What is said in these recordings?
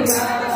Thank you.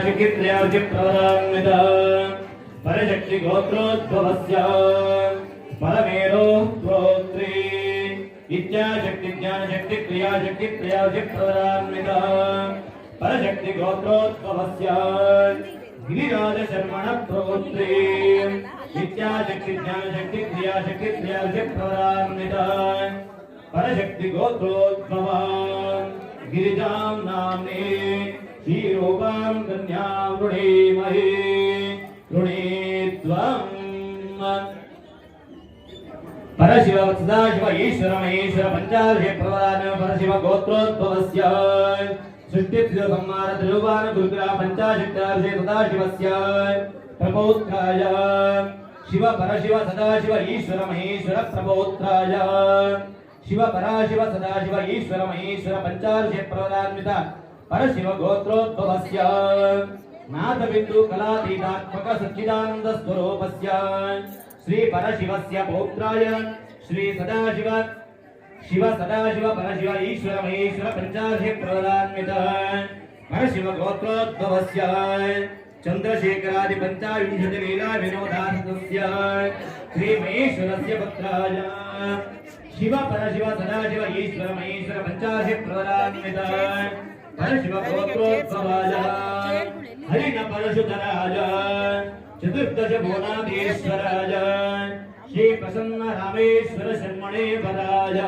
शक्ति प्रिया प्रवरान्विता परशक्ति गोत्रोद्भवस्य परमेरो स्तोत्री इत्याशक्ति ज्ञान शक्ति प्रिया प्रवरान्विता परशक्ति गोत्रोद्भवस्य गिरिराज शर्मण प्रोत्री इत्याशक्ति ज्ञान शक्ति प्रिया प्रवरान्विता परशक्ति गोत्रोद्भवा गिरिजां नाम्ने श्रीरूपां कन्यां वृणीमहे वृणीत्वम् परशिव सदाशिव ईश्वर महेश्वर पंचादश प्रवरान परशिव गोत्रोद्भवस्य सृष्टिस्थिति संहार त्रिलोकान गुरुग्रह पंचाशक्तार्षे सदाशिवस्य प्रपौत्राय शिव परशिव सदाशिव ईश्वर महेश्वर प्रपौत्राय शिव पराशिव सदाशिव ईश्वर महेश्वर पंचादश प्रवरान्विता परशिव गोत्रोद्भवस्य नाथ बिंदु कलातीतात्मक सच्चिदानंद स्वरूपस्य श्री परशिवस्य पौत्राय श्री सदाशिव शिव सदाशिव परशिव ईश्वर महेश्वर पंचादश प्रवरान्वित परशिव गोत्रोद्भवस्य चंद्रशेखरादि पंचाविंशति लीला विनोदानन्दस्य श्री महेश्वरस्य पुत्राय शिव परशिव सदाशिव ईश्वर महेश्वर पंचादश प्रवरान्वित परशिव गोत्रोद्भवाय हरिण परशुधराय चतुर्दश भुवनाधीश्वराय श्री प्रसन्न रामेश्वर शर्मणे वराय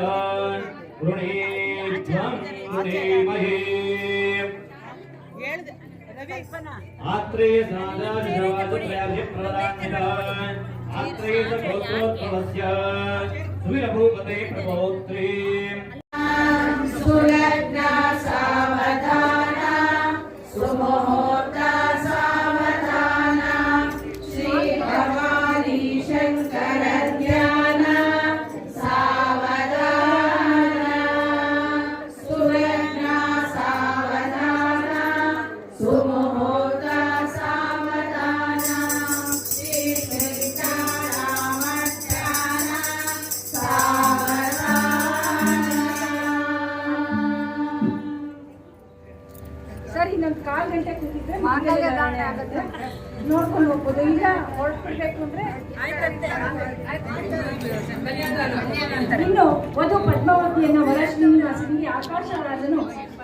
वृणीध्वं वृणीमहे आत्रेय सनातन सर्वाधिक प्रवरान्विता आत्रेय गोत्रोद्भवस्य सुवीरभूपते प्रपौत्री सुलग्ना सावधाना सुमुहूर्ता सावधाना श्री भवानी शंकर ध्यान सावधाना सुलग्ना सावधाना सुमुहूर्ता सावधाना श्री सीतारामध्यान सावधाना। ಸರ್ ಇನ್ನೊಂದು 1/4 ಗಂಟೆ ಕೂತಿದ್ರೆ ಮಾಂಗಲ್ಯಧಾರಣೆ ಆಗುತ್ತೆ, ನೋಡ್ಕೊಂಡು ಹೋಗ್ಬೋದು. ಈಗ ಹೊರಟ್ಬಿಡ್ಬೇಕು ಅಂದ್ರೆ ಇನ್ನು ವಧು ಪದ್ಮಾವತಿಯನ್ನ ವರಶ್ರೀನಿವಾಸನಿಗೆ ಆಕಾಶರಾಜನು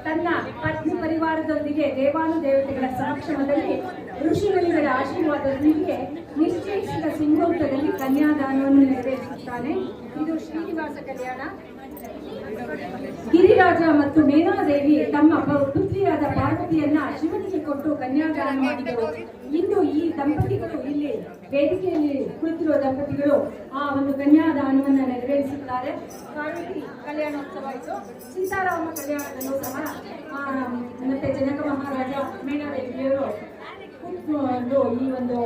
ತನ್ನ ಪತ್ನಿ ಪರಿವಾರದೊಂದಿಗೆ ದೇವಾನುದೇವತೆಗಳ ಸಮಕ್ಷಮದಲ್ಲಿ ಋಷಿಗಳಿಗಳ ಆಶೀರ್ವಾದದೊಂದಿಗೆ ನಿಶ್ಚಯಿಸಿದ ಸಿಂಹೋತ್ತದಲ್ಲಿ ಕನ್ಯಾದಾನವನ್ನು ನೆರವೇರಿಸುತ್ತಾನೆ. ಇದು ಶ್ರೀನಿವಾಸ ಕಲ್ಯಾಣ. ಗಿರಿರಾಜ ಮತ್ತು ಮೇನಾದೇವಿ ತಮ್ಮ ಪುತ್ರಿಯಾದ ಪಾರ್ವತಿಯನ್ನ ಶಿವನಿಗೆ ಕೊಟ್ಟು ಕನ್ಯಾದಾನ ಮಾಡಿದರು. ಇಂದು ಈ ದಂಪತಿಗಳು ಇಲ್ಲಿ ವೇದಿಕೆಯಲ್ಲಿ ಕುಳಿತಿರುವ ದಂಪತಿಗಳು ಆ ಒಂದು ಕನ್ಯಾದಾನವನ್ನು ನೆರವೇರಿಸುತ್ತಾರೆ. ಪಾರ್ವತಿ ಕಲ್ಯಾಣೋತ್ಸವ ಇದು. ಸೀತಾರಾಮ ಕಲ್ಯಾಣದಲ್ಲೂ ಸಹ ಮತ್ತೆ ಜನಕ ಮಹಾರಾಜ ಮೇನಾದೇವಿಯವರು ಈ ಒಂದು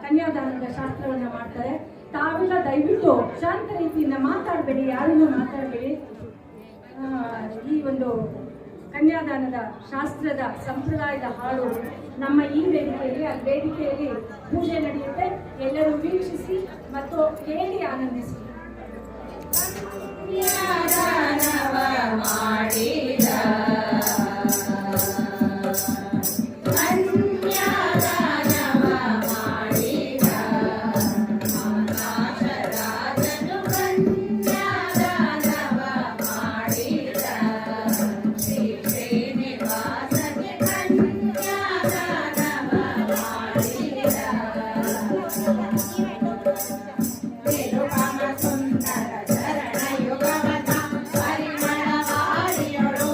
ಕನ್ಯಾದಾನದ ಶಾಸ್ತ್ರವನ್ನ ಮಾಡ್ತಾರೆ. ತಾವೆಲ್ಲ ದಯವಿಟ್ಟು ಶಾಂತ ರೀತಿಯಿಂದ ಮಾತಾಡಬೇಡಿ, ಯಾರನ್ನೂ ಮಾತಾಡಬೇಡಿ. ಈ ಒಂದು ಕನ್ಯಾದಾನದ ಶಾಸ್ತ್ರದ ಸಂಪ್ರದಾಯದ ಹಾಡು ನಮ್ಮ ಈ ವೇದಿಕೆಯಲ್ಲಿ ವೇದಿಕೆಯಲ್ಲಿ ಪೂಜೆ ನಡೆಯುತ್ತೆ. ಎಲ್ಲರೂ ವೀಕ್ಷಿಸಿ ಮತ್ತು ಕೇಳಿ ಆನಂದಿಸಿ. ಸುಂದರ ಚರಣ ಯುಗವತ ಪರಿಮಳ ವಾರಿಯೊಳು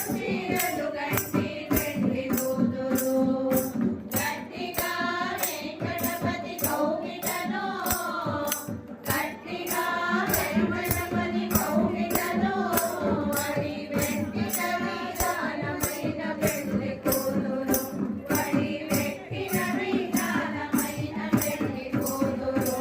చీరలు కట్టి పెళ్లి కూతురు గట్టిగా వెంకటపతి కౌగిటలో గట్టిగా వెంకటపతి కౌగిటలో వడి వెట్టిన విధానమైన పెళ్లి కూతురు వడి వెట్టిన విధానమైన పెళ్లి కూతురు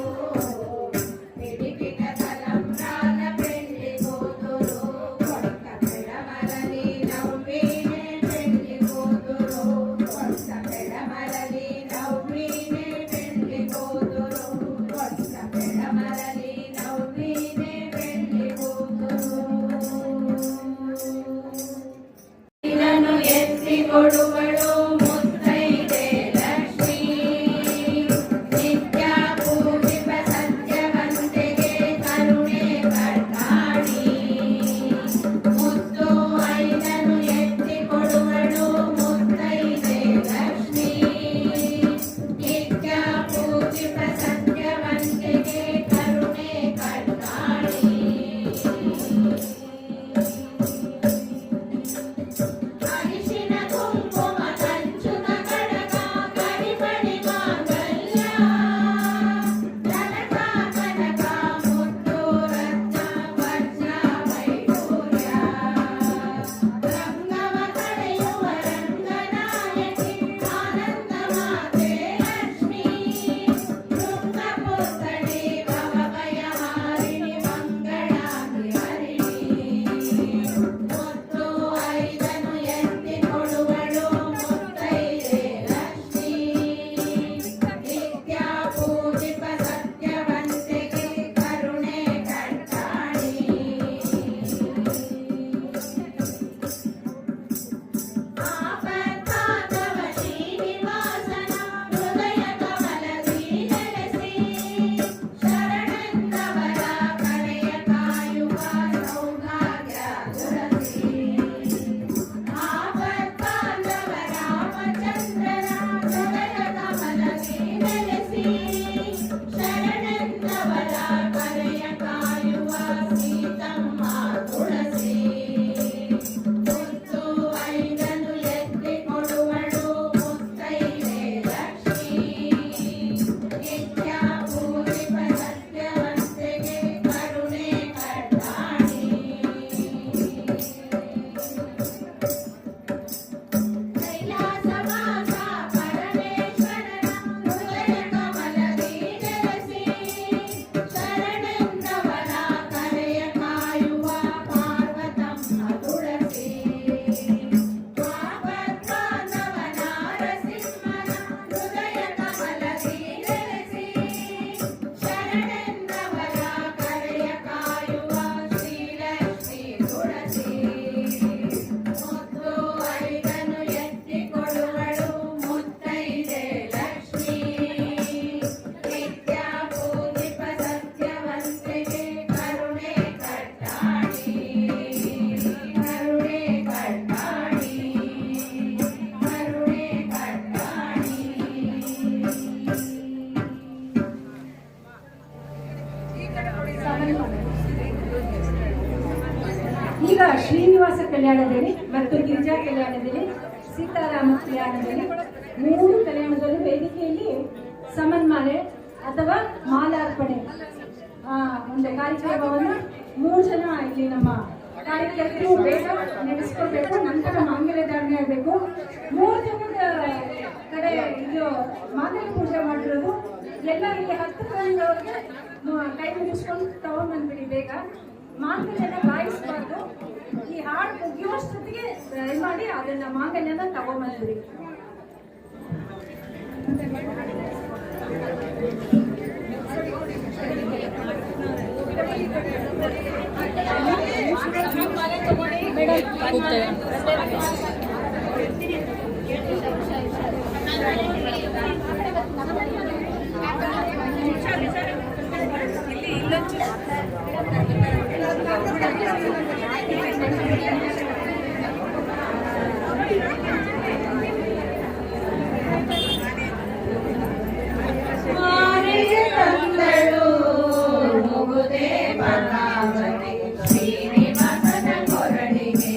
పిడికిట తలంబ్రాల పెళ్లి కూతురు కొత్త పెడమరలి నవ్వినే పెళ్లి కూతురు కొత్త పెడమరలి నవ్వినే పెళ్లి కూతురు కొత్త పెడమరలి నవ్వినే పెళ్లి కూతురు ఇలను ఎత్తి కొడువడు ముత్తైదే లక్ష్మీ నిత్య పూజిత సత్యవంతిಗೆ ಕರುಣೆ ಕಟ್ಟಾಡಿ ಮುತ್ತು ಐದನು ಎತ್ತಿ ಕೊಡುವಳು ಮುತ್ತೈದೆ ಲಕ್ಷ್ಮೀ ನಿತ್ಯ ಪೂಜಿತ ಸತ್ಯವಂತಿಗೆ ಕರುಣೆ ಕಟ್ಟಾಡಿ ಅರಿಶಿನ ಕುಂಕುಮ ಕಂಚುಕ ಕಡಗ ಕರಿಮಣಿ ಮಾಂಗಲ್ಯ ಕನಕ ಕನಕ ಮುತ್ತು ರತ್ನ ವಜ್ರ ವೈಡೂರ್ಯ ರಂಗವ ಕಳೆಯುವ ರಂಗನಾಯಕಿ ಆನಂದ ಮಾತೆ ಲಕ್ಷ್ಮೀ ಶೃಂಗ ಪುತ್ಥಳಿ ಭವಭಯ ಹಾರಿಣಿ ಮಂಗಳಾಂಗಿ ಹರಿಣಿ ಮುತ್ತು ಐದನು ಎತ್ತಿ ಕೊಡುವಳು ಮುತ್ತೈದೆ ಲಕ್ಷ್ಮೀ ನಿತ್ಯ ಪೂಜಿತ ಸತ್ಯವಂತಿಗೆ ಕರುಣೆ ಕಟ್ಟಾಡಿ ಆಪತ್ತಾದವ ಶ್ರೀನಿವಾಸನ ಹೃದಯ ಕಮಲದಿ ನೆಲೆಸಿ ಶರಣೆಂದವರ ಕರೆಯ ಕಾಯುವ ಸೌಭಾಗ್ಯ ತುಳಸಿ ಆಪತ್ತಾದವ ರಾಮಚಂದ್ರನ ಹೃದಯ ಕಮಲದಿ ನೆಲೆಸಿ ಶರಣೆಂದವರ ಕರೆಯ ಕಾಯುವ ಸೀತಮ್ಮ ತುಳಸಿ ಮುತ್ತು ಐದನು ಎತ್ತಿ ಕೊಡುವಳು ಮುತ್ತೈದೆ ಲಕ್ಷ್ಮೀ ನಿತ್ಯ ಪೂಜಿತ ಸತ್ಯವಂತಿಗೆ ಕರುಣೆ ಕಟ್ಟಾಡಿ ಕೈಲಾಸವಾಸ ಪರಮೇಶ್ವರನ ಹೃದಯ ಕಮಲದಿ ನೆಲೆಸಿ ಶರಣೆಂದವರ ಕರೆಯ ಕಾಯುವ ಪಾರ್ವತಮ್ಮ ತುಳಸಿ ಆಪತ್ಕಾಂದವ ನಾರಸಿಂಹನ ಹೃದಯ ಕಮಲದಿ ನೆಲೆಸಿ ಶರಣೆಂದವರ ಕರೆಯ ಕಾಯುವ ಶ್ರೀಲಕ್ಷ್ಮೀ ತುಳಸಿ ಮುತ್ತು ಐದನು ಎತ್ತಿ ಕೊಡುವಳು ಮುತ್ತೈದೆ ಲಕ್ಷ್ಮೀ ನಿತ್ಯ ಪೂಜಿತ ಸತ್ಯವಂತಿಗೆ ಕರುಣೆ ಕಟ್ಟಾಡಿ ಕರುಣೆ ಕಟ್ಟಾಡಿ ಕರುಣೆ ಕಟ್ಟಾಡಿ ಈಗ ಶ್ರೀನಿವಾಸ ಕಲ್ಯಾಣದಲ್ಲಿ ಮತ್ತು ಗಿರಿಜಾ ಕಲ್ಯಾಣದಲ್ಲಿ ಸೀತಾರಾಮ ಕಲ್ಯಾಣದಲ್ಲಿ ಮೂರು ಕಲ್ಯಾಣದಲ್ಲೂ ವೇದಿಕೆಯಲ್ಲಿ ಸಮನ್ಮಾಲೆ ಅಥವಾ ಮಾಲಾರ್ಪಣೆ ಒಂದು ಕಾರ್ಯಕ್ರಮವನ್ನು 3 ಜನ ಇಲ್ಲಿ ನಮ್ಮ ಕಾರ್ಯಕರ್ತರು ಬೇಗ ನಡೆಸ್ಕೊಳ್ಬೇಕು. ನಂತರ ಮಾಂಗಲ್ಯ ಧಾರಣೆ ಆಗಬೇಕು. 3 ಜನದ ಕಡೆ ಇದು ಮಾಂಗಲ್ಯ ಪೂಜೆ ಮಾಡಿರೋದು ಎಲ್ಲ ಇಲ್ಲಿ 10 ಜನದವ್ರಿಗೆ ಕೈ ಮುಗಿಸ್ಕೊಂಡು ತಗೊಂಡ್ಬಂದ್ಬಿಡಿ ಬೇಗ. ಮಾಂಗಲ್ಯನ ಬಾಯಿಸಬಾರ್ದು. ಈ ಹಾಡು ಮುಗಿಯುವಷ್ಟೊತ್ತಿಗೆ ದಯಮಾಡಿ ಅದನ್ನ ಮಾಂಗಲ್ಯನ ತಗೊಂಡ್ಬಂದ್ಬಿಡಿ. ಶ್ರೀನಿವಾಸನ ಕೊರಳಿಗೆ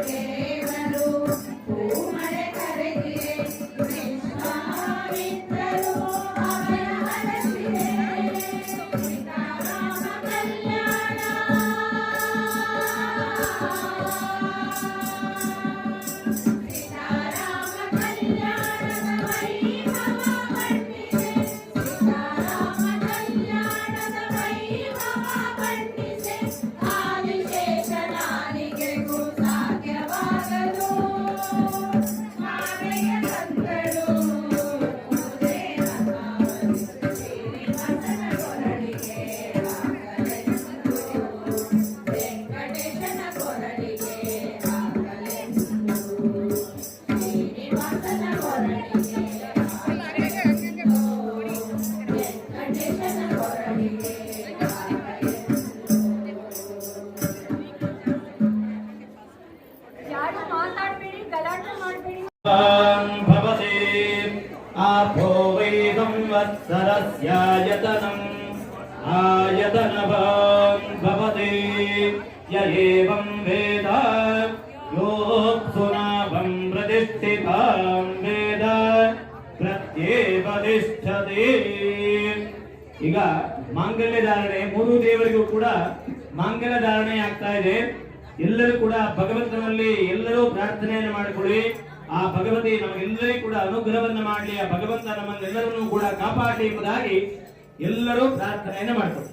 ದೇವರು ಭೂಮಳೆ ಕರೆದಿದೆ ವಿಶ್ವಾಮಿತ್ರರು ಅವರ ಹರಸಿದೆ ಸೀತಾರಾಮ ಕಲ್ಯಾಣ ಸೀತಾರಾಮ ಕಲ್ಯಾಣದ ವೈಭವ ಬಣ್ಣಿದೆ ಸೀತಾರಾಮ ಕಲ್ಯಾಣದ ವೈಭವ ಬಣ್ಣಿದೆ ಆದಿಶೇಷನಾಲಿಗೆಗೂ ಸಾಧ್ಯವಾಗದು ಮಾರೆಯ ತಂಗಳು ಮುದೇನ ಕಾವಲು ಶ್ರೀನಿವಾಸನ ಕೊರಳಿಗೆ ಹಾಕಲೆಂದು ವೆಂಕಟೇಶನ ಕೊರಳಿಗೆ ಹಾಕಲೆಂದು ಶ್ರೀನಿವಾಸನ ಕೊರಳಿಗೆ ಹಾಕಲೆಂದು ವೆಂಕಟೇಶನ ಕೊರಳಿಗೆ ಯಾರು ಮಾತಾಡ್ಬೇಡಿ, ಗಲಾಟೆ ಮಾಡ್ಬೇಡಿ. भवति आभो वै संवत्सरस्यायतनम् आयतनवान् भवति य एवं वेद योऽप्सुनाभं प्रतिष्ठितां वेद प्रत्येव तिष्ठति. ಈಗ ಮಾಂಗಲ್ಯ ಧಾರಣೆ ಮೂರು ದೇವರಿಗೂ ಕೂಡ ಮಾಂಗಲ್ಯ ಧಾರಣೆ ಆಗ್ತಾ ಇದೆ. ಎಲ್ಲರೂ ಕೂಡ ಭಗವಂತನಲ್ಲಿ ಎಲ್ಲರೂ ಪ್ರಾರ್ಥನೆಯನ್ನು ಮಾಡಿಕೊಳ್ಳಿ. ಆ ಭಗವತಿ ನಮಗೆಲ್ಲರಿಗೂ ಕೂಡ ಅನುಗ್ರಹವನ್ನ ಮಾಡಲಿ. ಆ ಭಗವಂತ ನಮ್ಮನ್ನೆಲ್ಲರನ್ನೂ ಕೂಡ ಕಾಪಾಡಲಿ ಎಂಬುದಾಗಿ ಎಲ್ಲರೂ ಪ್ರಾರ್ಥನೆಯನ್ನು ಮಾಡಿಕೊಳ್ಳಿ.